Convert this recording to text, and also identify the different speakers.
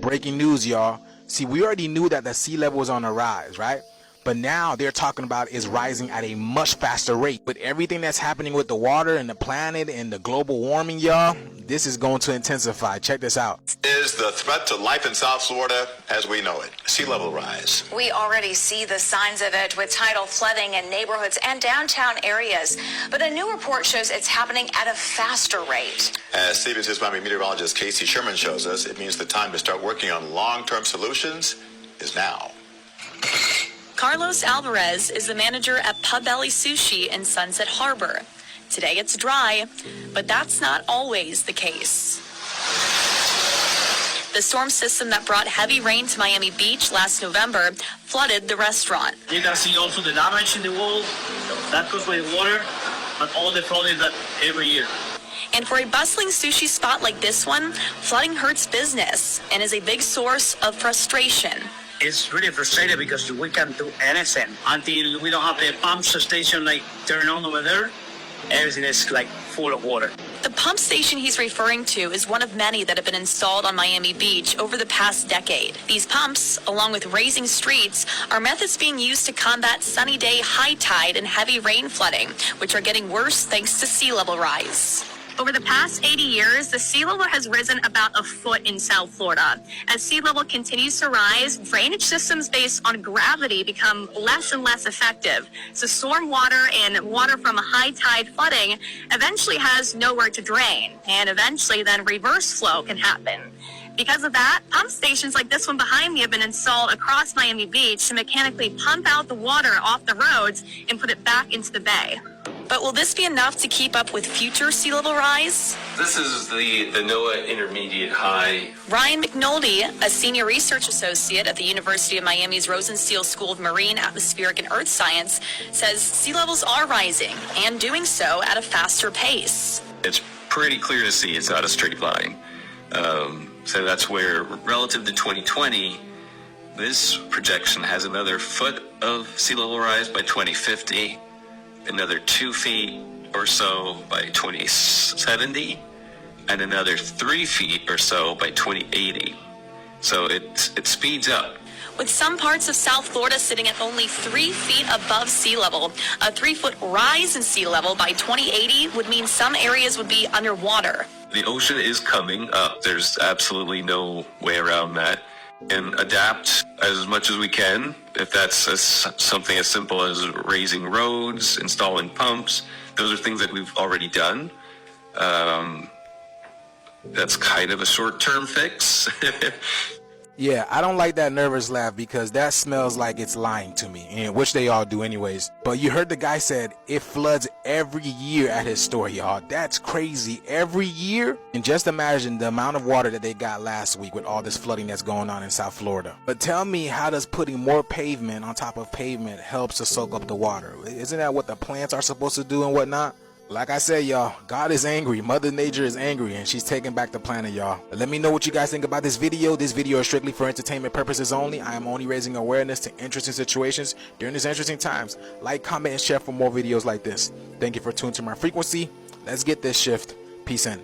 Speaker 1: breaking news, y'all. See, we already knew that the sea level was on the rise, right? But now they're talking about is rising at a much faster rate. With everything that's happening with the water and the planet and the global warming, y'all, this is going to intensify. Check this out.
Speaker 2: Is the threat to life in South Florida as we know it. Sea level rise.
Speaker 3: We already see the signs of it with tidal flooding in neighborhoods and downtown areas. But a new report shows it's happening at a faster rate.
Speaker 2: As CBS's Miami meteorologist Casey Sherman shows us, it means the time to start working on long-term solutions is now.
Speaker 4: Carlos Alvarez is the manager at Pub Belly Sushi in Sunset Harbor. Today it's dry, but that's not always the case. The storm system that brought heavy rain to Miami Beach last November flooded the restaurant.
Speaker 5: You can see also the damage in the wall, that goes with water, but all the flooding that every year.
Speaker 4: And for a bustling sushi spot like this one, flooding hurts business and is a big source of frustration.
Speaker 5: It's really frustrating because we can't do anything until we don't have the pump station like turn on over there. Everything is like full of water.
Speaker 4: The pump station he's referring to is one of many that have been installed on Miami Beach over the past decade. These pumps, along with raising streets, are methods being used to combat sunny day high tide and heavy rain flooding, which are getting worse thanks to sea level rise. Over the past 80 years, the sea level has risen about a foot in South Florida. As sea level continues to rise, drainage systems based on gravity become less and less effective. So storm water and water from a high tide flooding eventually has nowhere to drain, and eventually then reverse flow can happen. Because of that, pump stations like this one behind me have been installed across Miami Beach to mechanically pump out the water off the roads and put it back into the bay. But will this be enough to keep up with future sea level rise?
Speaker 6: This is the NOAA Intermediate High.
Speaker 4: Ryan McNulty, a senior research associate at the University of Miami's Rosenstiel School of Marine, Atmospheric, and Earth Science, says sea levels are rising and doing so at a faster pace.
Speaker 6: It's pretty clear to see it's not a straight line. So that's where, relative to 2020, this projection has another foot of sea level rise by 2050. Another 2 feet or so by 2070, and another 3 feet or so by 2080. So it speeds up.
Speaker 4: With some parts of South Florida sitting at only 3 feet above sea level, a 3-foot rise in sea level by 2080 would mean some areas would be underwater.
Speaker 6: The ocean is coming up. There's absolutely no way around that. And adapt as much as we can. If that's something as simple as raising roads, installing pumps, those are things that we've already done. That's kind of a short-term fix.
Speaker 1: Yeah, I don't like that nervous laugh because that smells like it's lying to me, and which they all do anyways. But you heard the guy said it floods every year at his store, y'all. That's crazy. Every year? And just imagine the amount of water that they got last week with all this flooding that's going on in South Florida. But tell me, how does putting more pavement on top of pavement helps to soak up the water? Isn't that what the plants are supposed to do and whatnot? Like I said, y'all, God is angry. Mother Nature is angry, and she's taking back the planet, y'all. Let me know what you guys think about this video. This video is strictly for entertainment purposes only. I am only raising awareness to interesting situations during these interesting times. Like, comment, and share for more videos like this. Thank you for tuning to my frequency. Let's get this shift. Peace in.